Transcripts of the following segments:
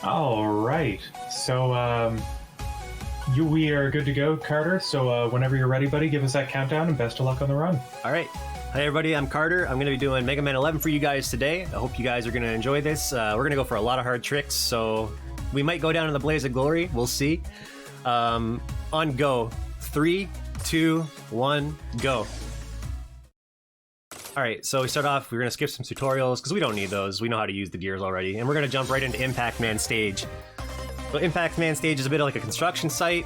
All right. So, we are good to go, Carter. So, whenever you're ready, buddy, give us that countdown and best of luck on the run. All right. Hi, everybody. I'm Carter. I'm going to be doing Mega Man 11 for you guys today. I hope you guys are going to enjoy this. We're going to go for a lot of hard tricks, so we might go down in the blaze of glory. We'll see. On go. 3, 2, 1, go. Alright, so we start off, we're going to skip some tutorials, because we don't need those. We know how to use the gears already. And we're going to jump right into Impact Man Stage. So Impact Man Stage is a bit like a construction site.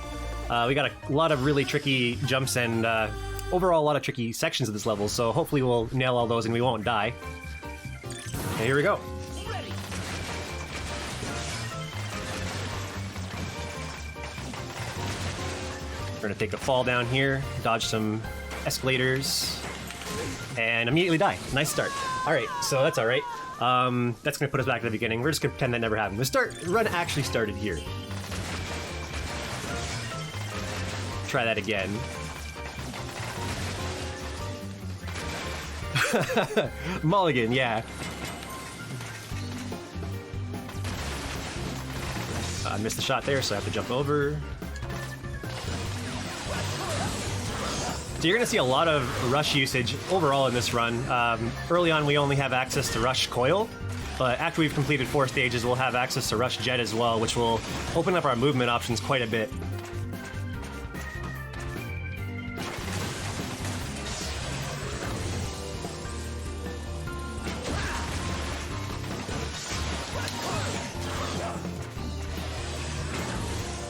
We got a lot of really tricky jumps and overall a lot of tricky sections of this level, so hopefully we'll nail all those and we won't die. And here we go. We're going to take a fall down here, dodge some escalators, and immediately die. Nice start. Alright, so that's alright. That's going to put us back to the beginning. We're just going to pretend that never happened. The run actually started here. Try that again. Mulligan, yeah. I missed the shot there, so I have to jump over. So you're going to see a lot of rush usage overall in this run. Early on, we only have access to rush coil, but after we've completed 4 stages, we'll have access to rush jet as well, which will open up our movement options quite a bit.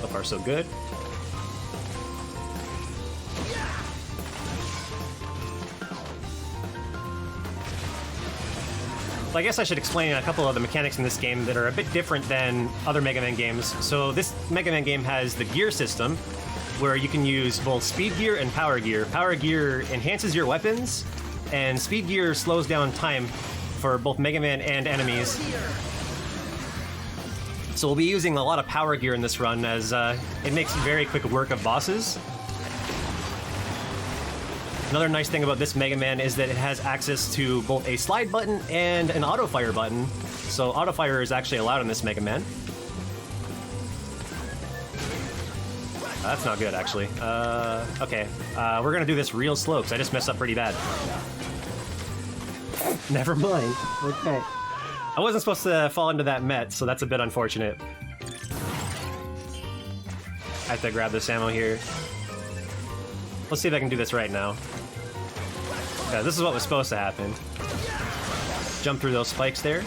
So far, so good. So I guess I should explain a couple of the mechanics in this game that are a bit different than other Mega Man games. So this Mega Man game has the gear system, where you can use both speed gear and power gear. Power gear enhances your weapons, and speed gear slows down time for both Mega Man and enemies. So we'll be using a lot of power gear in this run, as it makes very quick work of bosses. Another nice thing about this Mega Man is that it has access to both a slide button and an auto-fire button. So auto-fire is actually allowed in this Mega Man. That's not good, actually. Okay. We're gonna do this real slow, because I just messed up pretty bad. Never mind. Okay. I wasn't supposed to fall into that Met, so that's a bit unfortunate. I have to grab this ammo here. Let's see if I can do this right now. Okay, this is what was supposed to happen. Jump through those spikes there.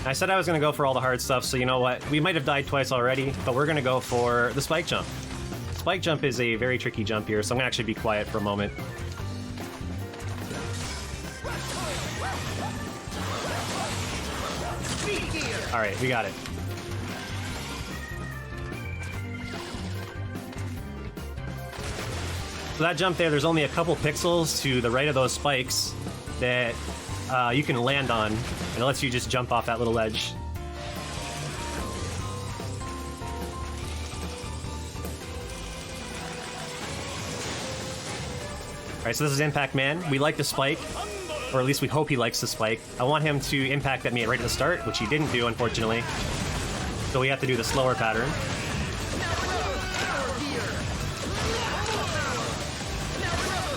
I said I was going to go for all the hard stuff, so you know what? We might have died twice already, but we're going to go for the spike jump. Spike jump is a very tricky jump here, so I'm going to actually be quiet for a moment. Alright, we got it. So that jump there, there's only a couple pixels to the right of those spikes that you can land on, and it lets you just jump off that little ledge. Alright, so this is Impact Man. We like the spike, or at least we hope he likes the spike. I want him to impact at me right at the start, which he didn't do, unfortunately. So we have to do the slower pattern.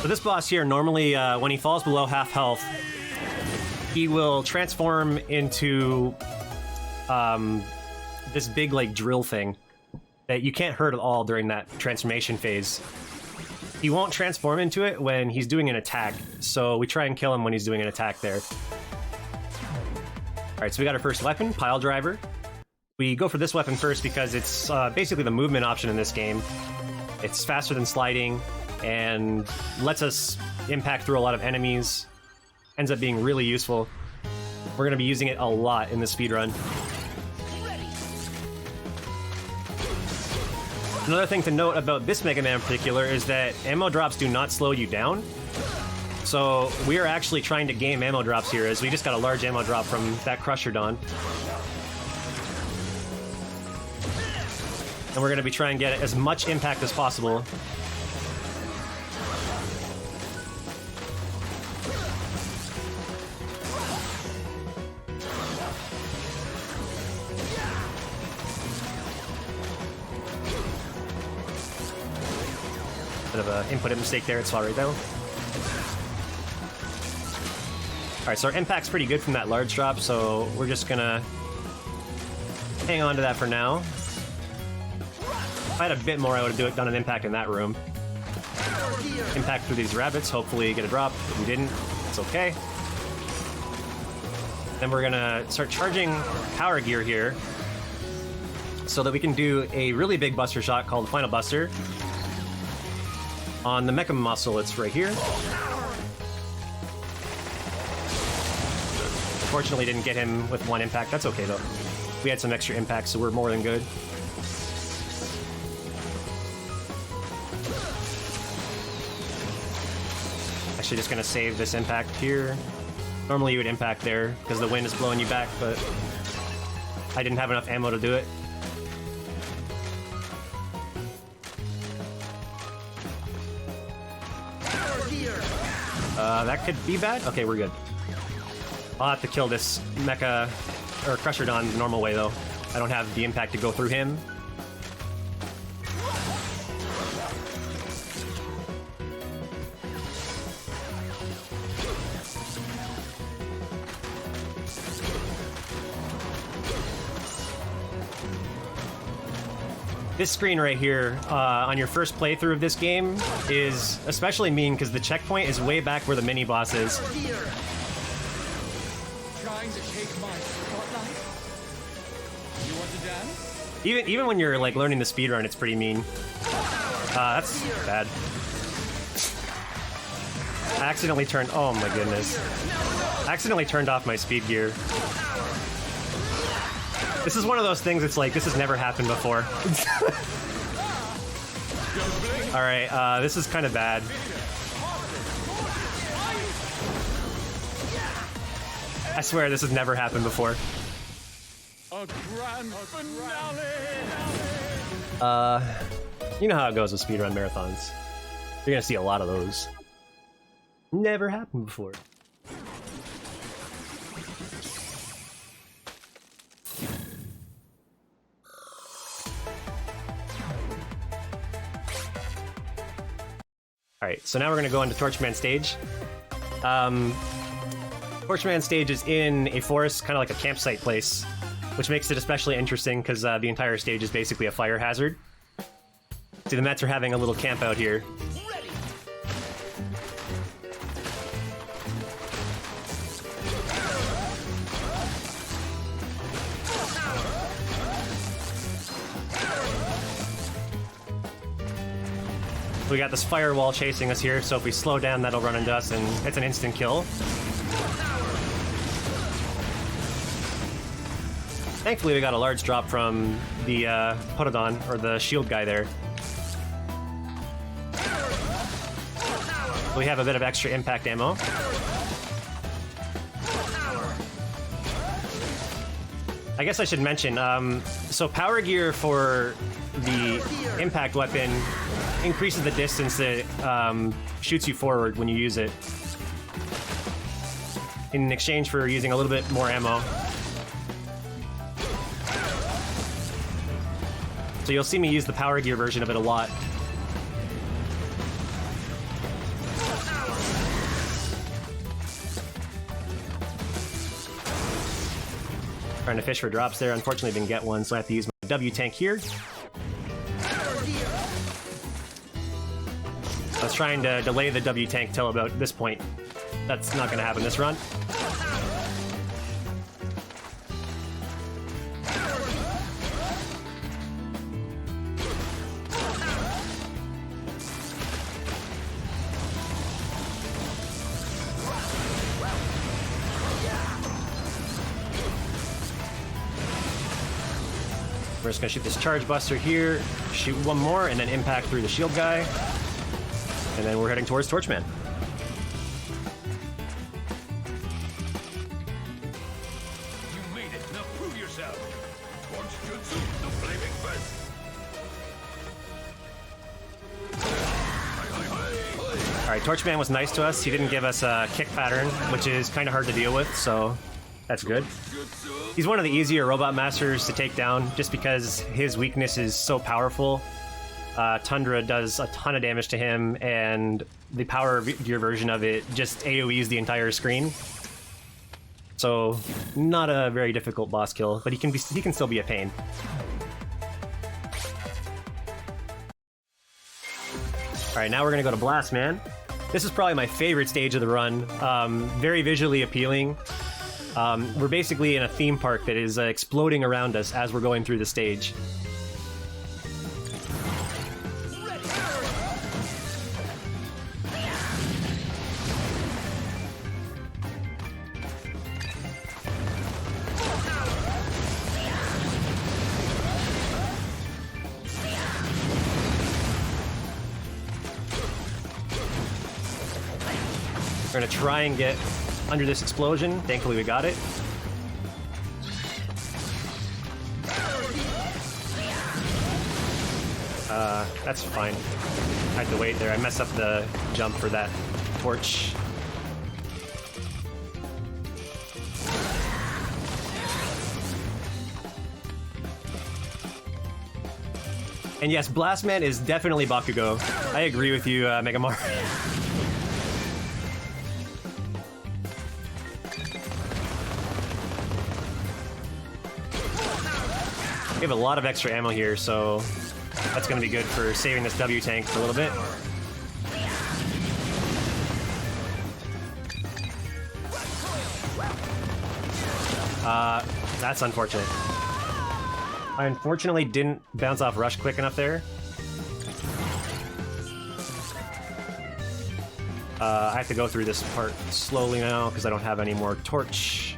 So this boss here, normally when he falls below half health, he will transform into this big like drill thing that you can't hurt at all during that transformation phase. He won't transform into it when he's doing an attack, so we try and kill him when he's doing an attack there. Alright, so we got our first weapon, Pile Driver. We go for this weapon first because it's basically the movement option in this game. It's faster than sliding, and lets us impact through a lot of enemies. Ends up being really useful. We're going to be using it a lot in this speedrun. Another thing to note about this Mega Man in particular is that ammo drops do not slow you down. So we are actually trying to game ammo drops here, as we just got a large ammo drop from that Crusher Dawn. And we're going to be trying to get as much impact as possible. of an input mistake there. It's all right though. Alright, so our impact's pretty good from that large drop, so we're just gonna hang on to that for now. If I had a bit more, I would have done an impact in that room. Impact through these rabbits, hopefully get a drop. If we didn't, it's okay. Then we're gonna start charging power gear here so that we can do a really big buster shot called Final Buster. On the mecha muscle, it's right here. Unfortunately, didn't get him with one impact. That's okay, though. We had some extra impacts, so we're more than good. Actually, just gonna save this impact here. Normally, you would impact there because the wind is blowing you back, but I didn't have enough ammo to do it. That could be bad. Okay, we're good. I'll have to kill this mecha or Crusherdon the normal way though. I don't have the impact to go through him. This screen right here, on your first playthrough of this game, is especially mean because the checkpoint is way back where the mini-boss is. Trying to take my spotlight? You want to dance? Even when you're like learning the speedrun, it's pretty mean. That's bad. I accidentally turned. Oh my goodness! I accidentally turned off my speed gear. This is one of those things. It's like this has never happened before. All right, this is kind of bad. I swear this has never happened before. A grand finale! You know how it goes with speedrun marathons. You're gonna see a lot of those. Never happened before. Alright, so now we're gonna go into Torchman stage. Torchman stage is in a forest, kind of like a campsite place, which makes it especially interesting because the entire stage is basically a fire hazard. See, the Mets are having a little camp out here. We got this firewall chasing us here, so if we slow down, that'll run into us, and it's an instant kill. Thankfully, we got a large drop from the Potodon, or the shield guy there. We have a bit of extra impact ammo. I guess I should mention, so power gear for the impact weapon increases the distance that shoots you forward when you use it, in exchange for using a little bit more ammo. So you'll see me use the power gear version of it a lot. Trying to fish for drops there. Unfortunately, didn't get one, so I have to use my W tank here. I was trying to delay the W tank till about this point. That's not going to happen this run. We're just gonna shoot this charge buster here, shoot one more, and then impact through the shield guy. And then we're heading towards Torchman. You made it. Now prove yourself. Torch Jutsu, the flaming fist. Alright, Torchman was nice to us. He didn't give us a kick pattern, which is kind of hard to deal with, so that's good. He's one of the easier robot masters to take down, just because his weakness is so powerful Tundra does a ton of damage to him, and the power gear version of it just AoEs the entire screen. So, not a very difficult boss kill, but he can still be a pain. Alright, now we're gonna go to Blast Man. This is probably my favorite stage of the run. Very visually appealing. We're basically in a theme park that is exploding around us as we're going through the stage. We're gonna try and get under this explosion. Thankfully we got it. That's fine. I had to wait there. I messed up the jump for that torch. And yes, Blastman is definitely Bakugo. I agree with you, Megamar. We have a lot of extra ammo here, so that's going to be good for saving this W tank for a little bit. That's unfortunate. I unfortunately didn't bounce off Rush quick enough there. I have to go through this part slowly now because I don't have any more torch.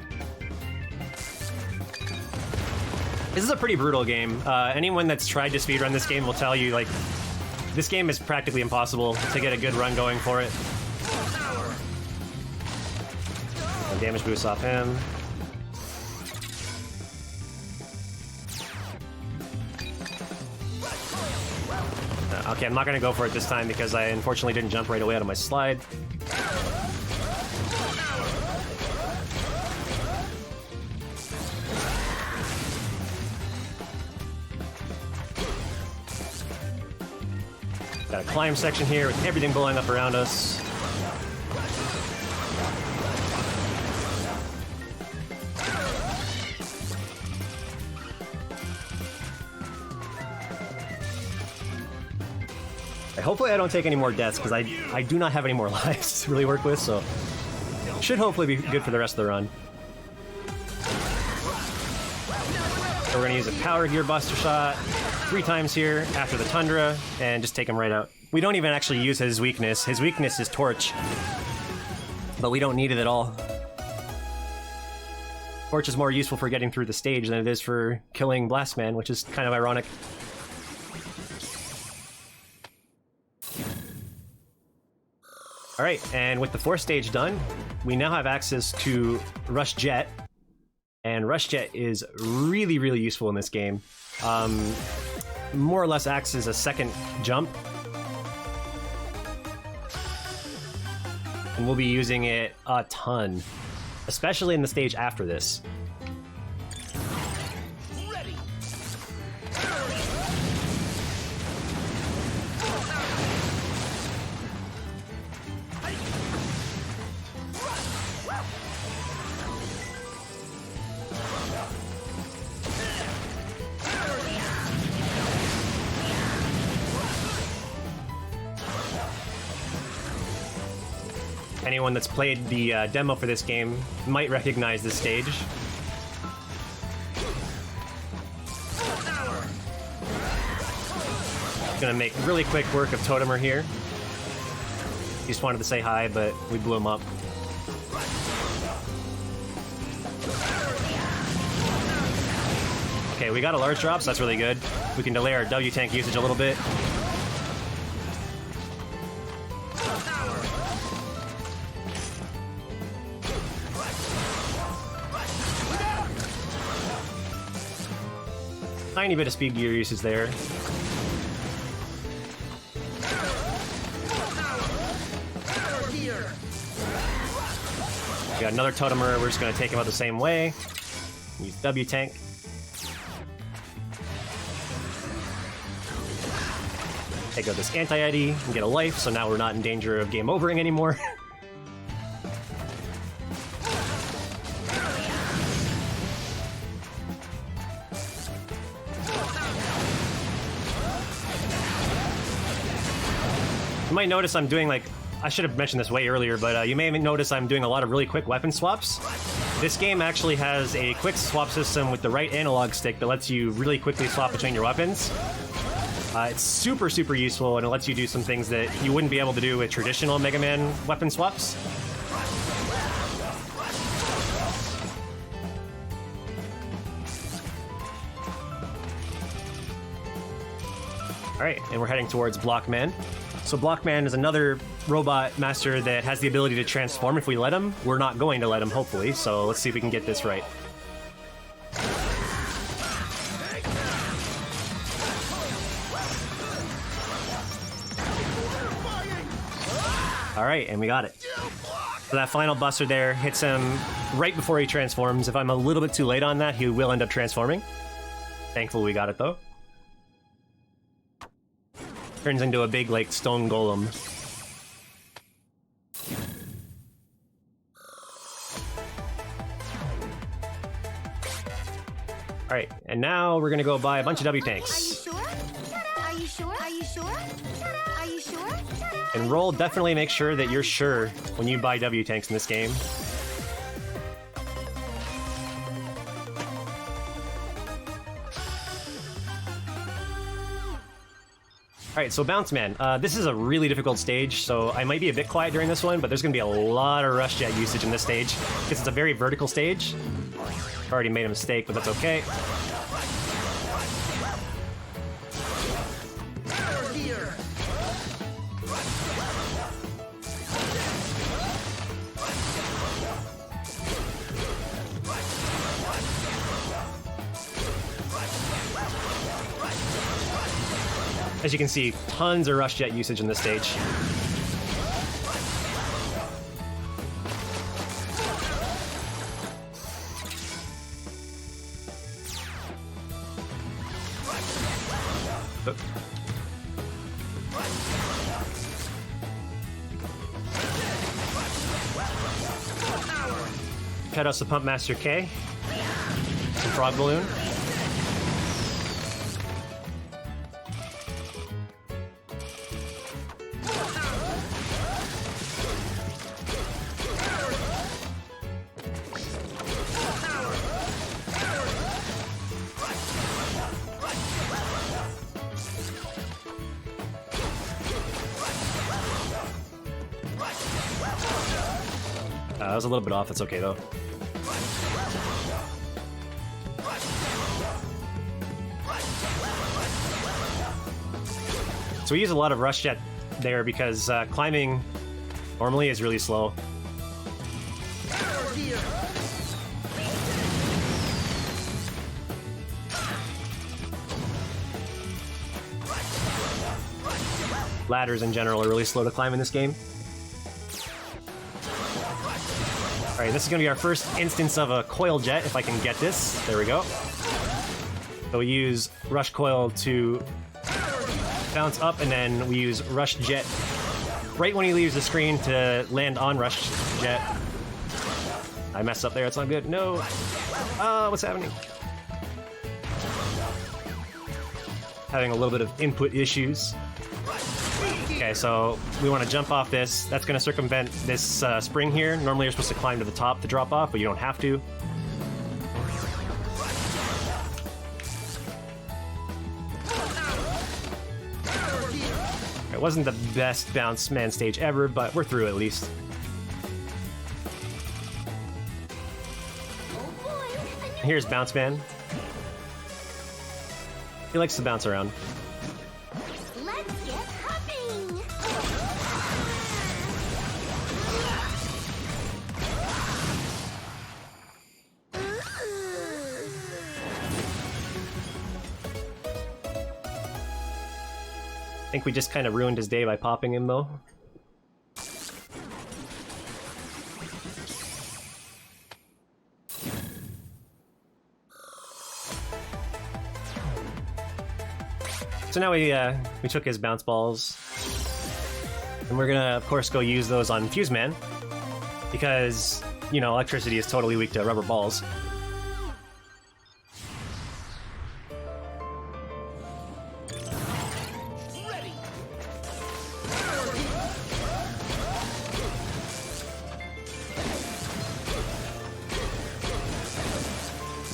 This is a pretty brutal game. Anyone that's tried to speedrun this game will tell you, like, this game is practically impossible to get a good run going for it. And damage boost off him. Okay, I'm not gonna go for it this time because I unfortunately didn't jump right away out of my slide. Got a climb section here with everything blowing up around us. Hopefully I don't take any more deaths, because I do not have any more lives to really work with, so should hopefully be good for the rest of the run. So we're going to use a power gear buster shot 3 times here after the Tundra, and just take him right out. We don't even actually use his weakness. His weakness is Torch, but we don't need it at all. Torch is more useful for getting through the stage than it is for killing Blastman, which is kind of ironic. Alright, and with the 4th stage done, we now have access to Rush Jet, and Rush Jet is really, really useful in this game. More or less acts as a second jump, and we'll be using it a ton, especially in the stage after this. Anyone that's played the demo for this game might recognize this stage. Gonna make really quick work of Totemer here. He just wanted to say hi, but we blew him up. Okay, we got a large drop, so that's really good. We can delay our W tank usage a little bit. Tiny bit of speed gear usage there. We got another Totemer, we're just going to take him out the same way. Use W tank. Take out this anti-eddy and get a life, so now we're not in danger of game overing anymore. You might notice I'm doing like, I should have mentioned this way earlier, but you may notice I'm doing a lot of really quick weapon swaps. This game actually has a quick swap system with the right analog stick that lets you really quickly swap between your weapons. It's super, super useful, and it lets you do some things that you wouldn't be able to do with traditional Mega Man weapon swaps. Alright, and we're heading towards Blockman. So Blockman is another robot master that has the ability to transform if we let him. We're not going to let him, hopefully, so let's see if we can get this right. Alright, and we got it. So that final buster there hits him right before he transforms. If I'm a little bit too late on that, he will end up transforming. Thankfully we got it, though. Turns into a big, like, stone golem. Alright, and now we're gonna go buy a bunch of W tanks. Are you sure? Are you sure? Are you sure? Are you sure? And roll, definitely make sure that you're sure when you buy W tanks in this game. Alright, so Bounce Man. This is a really difficult stage, so I might be a bit quiet during this one, but there's going to be a lot of Rush Jet usage in this stage, because it's a very vertical stage. Already made a mistake, but that's okay. As you can see, tons of Rush Jet usage in this stage. Cut us the Pump Master K. Some Frog Balloon. That was a little bit off, it's okay though. So we use a lot of Rush Jet there because climbing normally is really slow. Ladders in general are really slow to climb in this game. Alright, this is going to be our first instance of a Coil Jet, if I can get this. There we go. So we use Rush Coil to bounce up, and then we use Rush Jet right when he leaves the screen to land on Rush Jet. I messed up there, it's not good. No! What's happening? Having a little bit of input issues. Okay, so we want to jump off this. That's going to circumvent this spring here. Normally you're supposed to climb to the top to drop off, but you don't have to. It wasn't the best Bounce Man stage ever, but we're through at least. Here's Bounce Man. He likes to bounce around. Let's get hopping! I think we just kind of ruined his day by popping him, though. So now we took his bounce balls, and we're gonna of course go use those on Fuse Man because you know electricity is totally weak to rubber balls.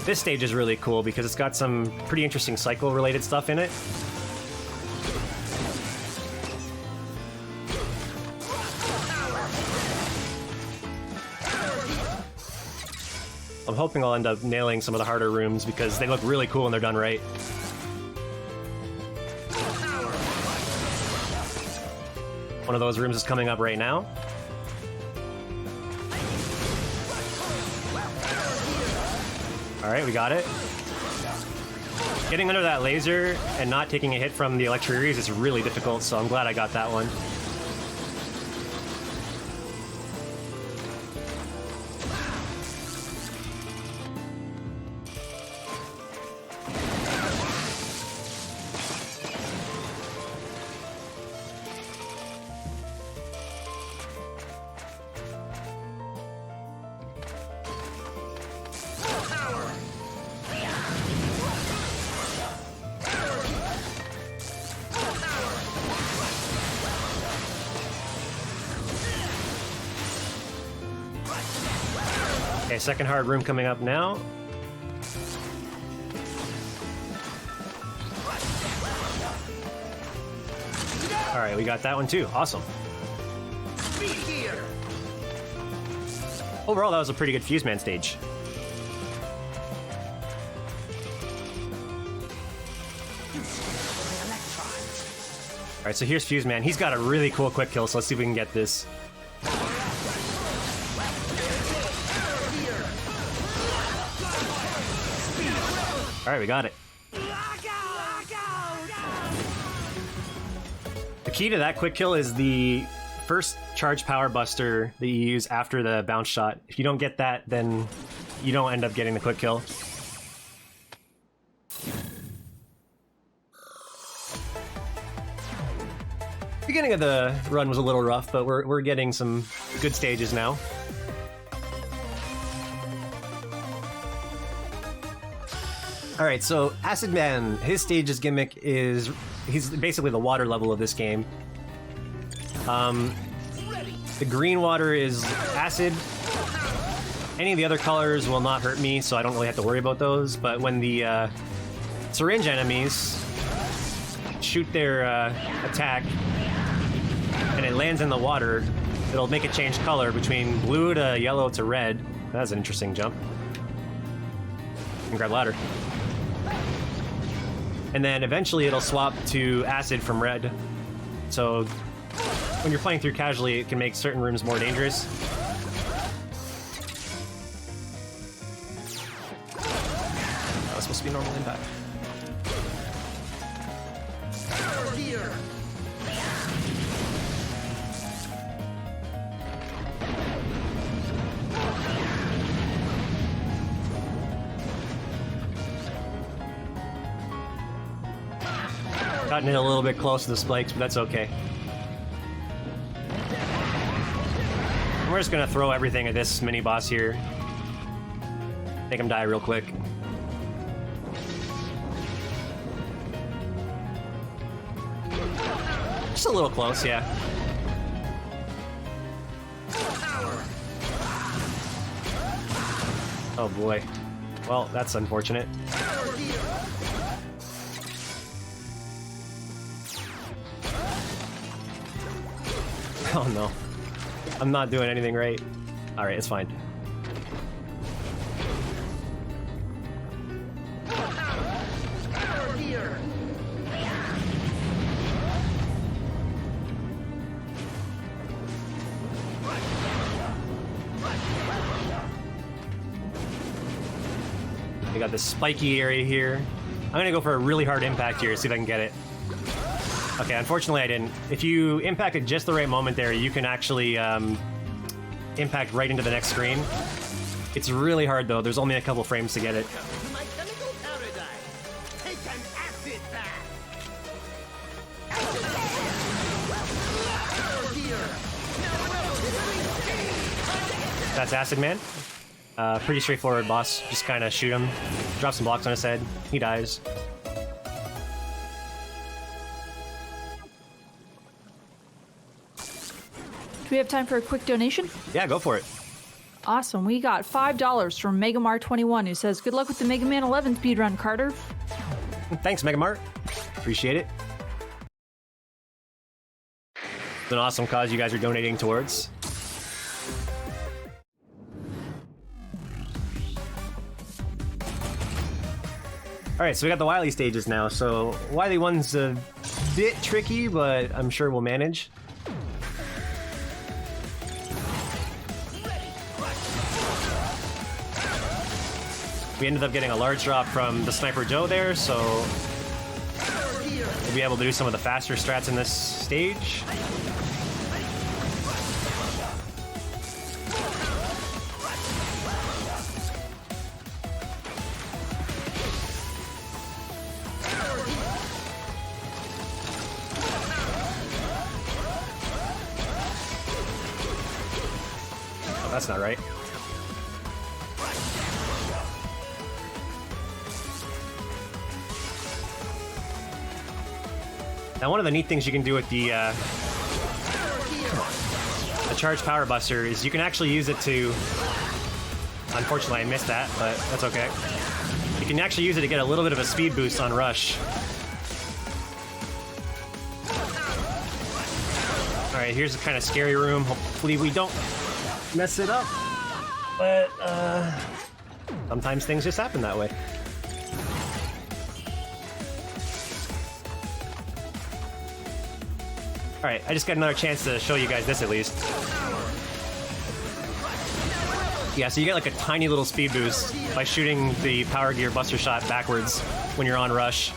This stage is really cool because it's got some pretty interesting cycle-related stuff in it. I'm hoping I'll end up nailing some of the harder rooms because they look really cool when they're done right. One of those rooms is coming up right now. Alright, we got it. Getting under that laser and not taking a hit from the Electruries is really difficult, so I'm glad I got that one. Okay, second hard room coming up now. Alright, we got that one too. Awesome. Overall, that was a pretty good Fuse Man stage. Alright, so here's Fuse Man. He's got a really cool quick kill, so let's see if we can get this. Alright, we got it. The key to that quick kill is the first charge power buster that you use after the bounce shot. If you don't get that, then you don't end up getting the quick kill. Beginning of the run was a little rough, but we're getting some good stages now. Alright, so Acid Man, his stage's gimmick is he's basically the water level of this game. The green water is acid. Any of the other colors will not hurt me, so I don't really have to worry about those. But when the syringe enemies shoot their attack and it lands in the water, it'll make it change color between blue to yellow to red. That's an interesting jump. And grab ladder. And then eventually it'll swap to acid from red. So when you're playing through casually, it can make certain rooms more dangerous. That was supposed to be normal impact. Gotten in a little bit close to the spikes, but that's okay. We're just gonna throw everything at this mini boss here. Make him die real quick. Just a little close, yeah. Oh boy. Well, that's unfortunate. Oh no. I'm not doing anything right. Alright, it's fine. We got this spiky area here. I'm gonna go for a really hard impact here, see if I can get it. Okay, unfortunately I didn't. If you impact at just the right moment there, you can actually impact right into the next screen. It's really hard though, there's only a couple frames to get it. That's Acid Man. Pretty straightforward boss. Just kind of shoot him, drop some blocks on his head. He dies. Do we have time for a quick donation? Yeah, go for it. Awesome. We got $5 from Megamar21, who says, "Good luck with the Mega Man 11 speedrun, Carter." Thanks, Megamart. Appreciate it. It's an awesome cause you guys are donating towards. Alright, so we got the Wily stages now. So Wily 1's a bit tricky, but I'm sure we'll manage. We ended up getting a large drop from the Sniper Joe there, so we'll be able to do some of the faster strats in this stage. Oh, that's not right. Now, one of the neat things you can do with the Charged Power Buster is you can actually use it to... Unfortunately, I missed that, but that's okay. You can actually use it to get a little bit of a speed boost on Rush. Alright, here's a kind of scary room. Hopefully we don't mess it up. But, sometimes things just happen that way. Alright, I just got another chance to show you guys this at least. Yeah, so you get like a tiny little speed boost by shooting the Power Gear Buster Shot backwards when you're on Rush.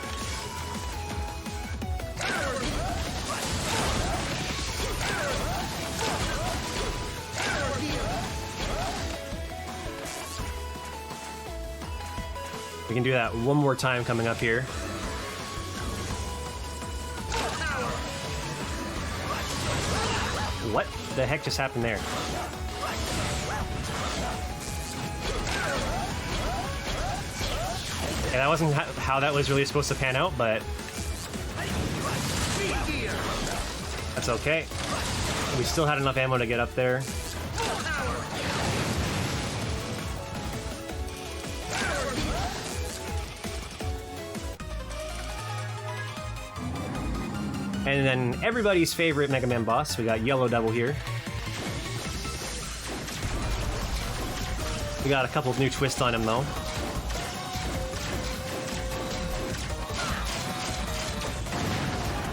We can do that one more time coming up here. What the heck just happened there? Yeah, that wasn't how that was really supposed to pan out, but that's okay. We still had enough ammo to get up there. And then everybody's favorite Mega Man boss, we got Yellow Devil here. We got a couple of new twists on him though.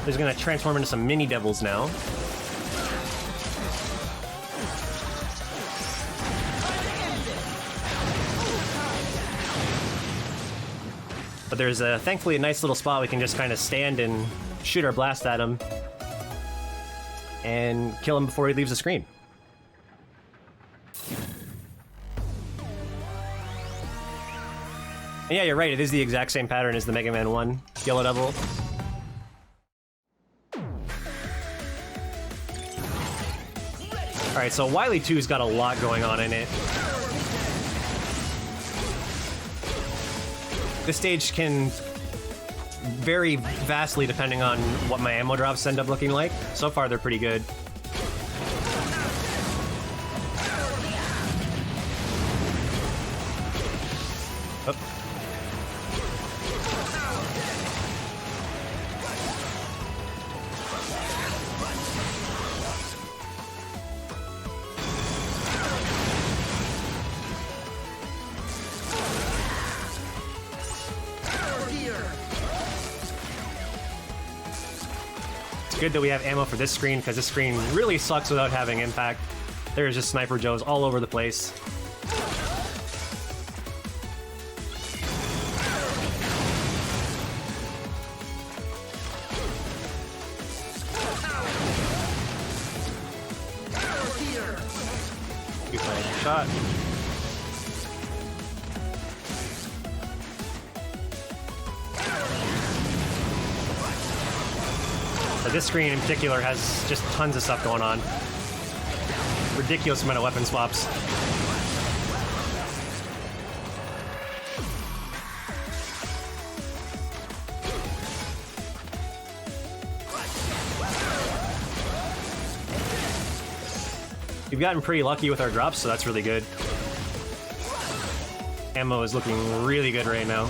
He's gonna transform into some mini devils now. But there's thankfully a nice little spot we can just kind of stand and shoot our blast at him and kill him before he leaves the screen. And yeah, you're right, it is the exact same pattern as the Mega Man 1 Yellow Devil. Alright, so Wily 2's got a lot going on in it. This stage can vary vastly depending on what my ammo drops end up looking like. So far, they're pretty good. Oh. Good that we have ammo for this screen, because this screen really sucks without having impact. There's just Sniper Joes all over the place. You fired your shot. But this screen in particular has just tons of stuff going on. ridiculous amount of weapon swaps. We've gotten pretty lucky with our drops, so that's really good. Ammo is looking really good right now.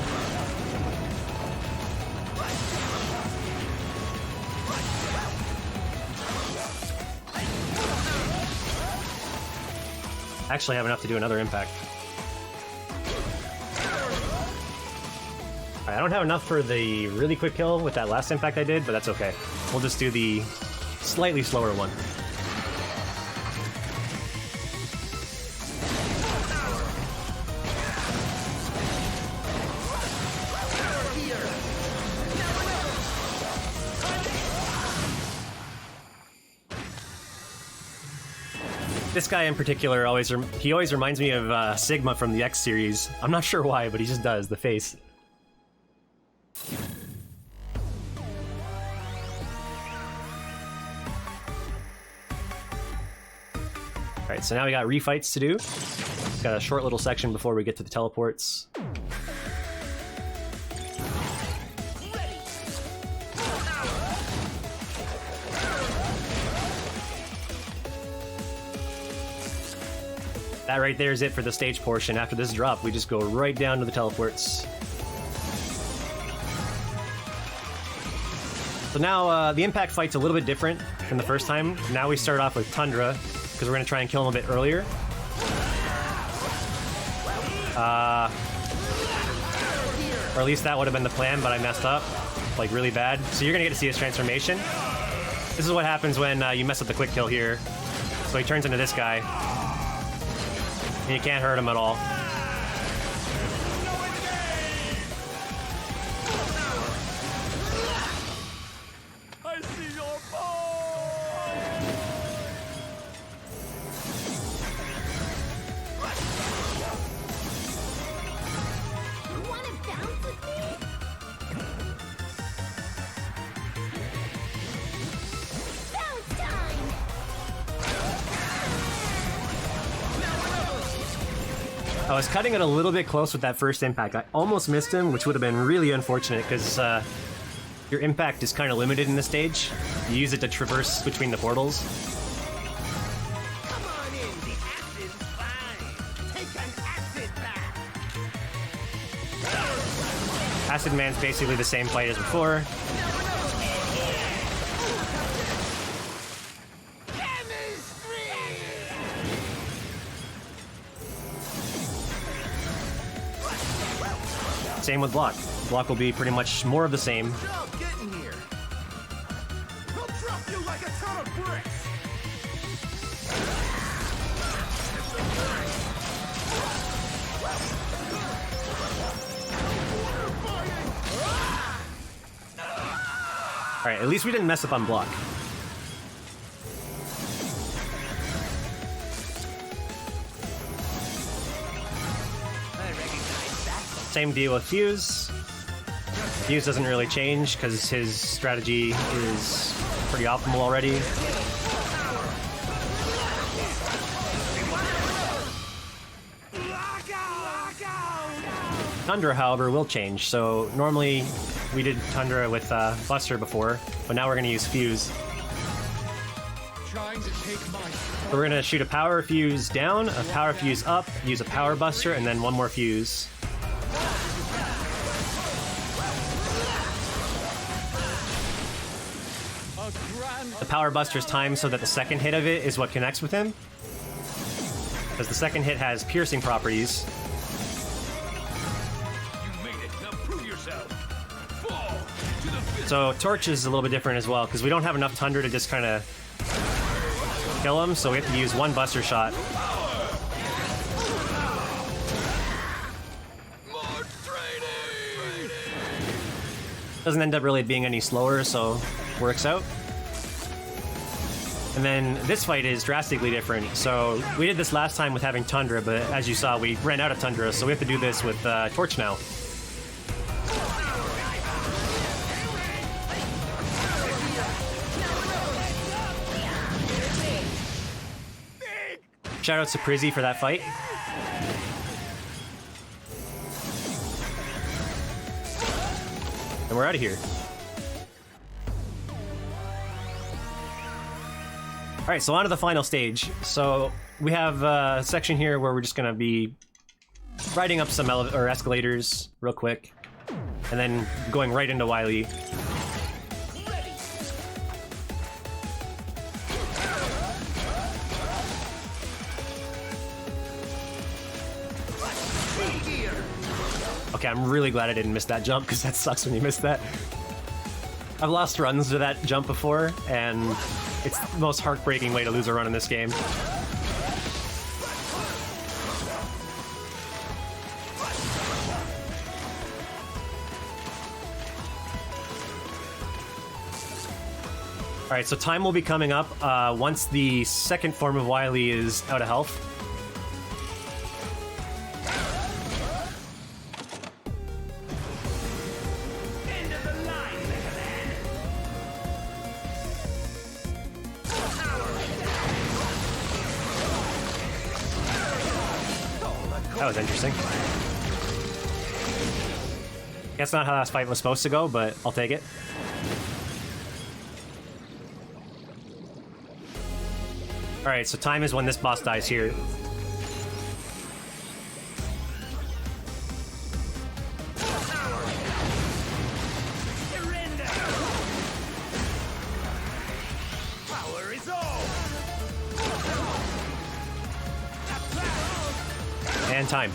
Actually have enough to do another impact. Alright, I don't have enough for the really quick kill with that last impact I did, but that's okay. We'll just do the slightly slower one. This guy in particular always reminds me of Sigma from the X series. I'm not sure why, but he just does, the face. Alright, so now we got refights to do. Got a short little section before we get to the teleports. That right there is it for the stage portion. After this drop, we just go right down to the teleports. So now, the impact fight's a little bit different than the first time. Now we start off with Tundra, because we're going to try and kill him a bit earlier. Or at least that would have been the plan, but I messed up. Like, really bad. So you're going to get to see his transformation. This is what happens when you mess up the quick kill here. So he turns into this guy. And you can't hurt him at all. I see your boy! You wanna bounce with me? Bounce time! I was cutting it a little bit close with that first impact. I almost missed him, which would have been really unfortunate because your impact is kind of limited in this stage. You use it to traverse between the portals. Come on in, the acid's fine. Take an acid bath. Acid Man's basically the same fight as before. Same with Block. Block will be pretty much more of the same. Now get in here. He'll drop you like a ton of bricks. Alright, at least we didn't mess up on Block. Same deal with Fuse. Fuse doesn't really change because his strategy is pretty optimal already. Tundra, however, will change. So normally we did Tundra with Buster before, but now we're going to use Fuse. Trying to take my... So we're going to shoot a Power Fuse down, a Power Fuse up, use a Power Buster, and then one more Fuse. The Power Buster's timed so that the second hit of it is what connects with him. Because the second hit has piercing properties. You made it. Now prove yourself. Fall to the fifth. So Torch is a little bit different as well, because we don't have enough Tundra to just kind of kill him, so we have to use one Buster shot. More training. Doesn't end up really being any slower, so works out. And then this fight is drastically different. So we did this last time with having Tundra, but as you saw, we ran out of Tundra, so we have to do this with Torch now. Big Shoutouts to Prizzy for that fight. And we're out of here. Alright, so on to the final stage. So we have a section here where we're just gonna be riding up some escalators real quick, and then going right into Wily. Okay, I'm really glad I didn't miss that jump, because that sucks when you miss that. I've lost runs to that jump before, and it's the most heartbreaking way to lose a run in this game. Alright, so time will be coming up once the second form of Wily is out of health. That was interesting. That's not how that fight was supposed to go, but I'll take it. Alright, so time is when this boss dies here. Power is all. And time.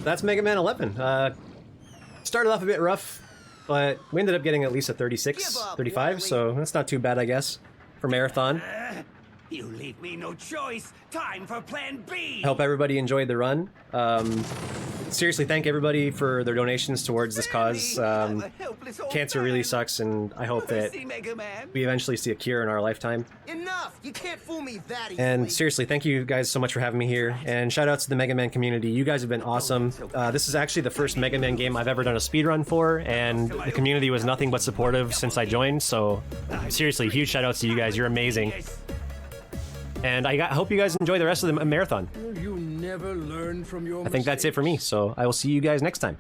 That's Mega Man 11. Started off a bit rough, but we ended up getting at least a 36, 35, so that's not too bad, I guess, for Marathon. You leave me no choice. Time for Plan B. I hope everybody enjoyed the run. Seriously, thank everybody for their donations towards this cause. Cancer really sucks, and I hope that we eventually see a cure in our lifetime. Enough! You can't fool me that easily. And seriously, thank you guys so much for having me here. And shout outs to the Mega Man community. You guys have been awesome. This is actually the first Mega Man game I've ever done a speedrun for, and the community was nothing but supportive since I joined. So seriously, huge shout outs to you guys. You're amazing. And I hope you guys enjoy the rest of the marathon. You never learn from your I think that's it for me, so I will see you guys next time.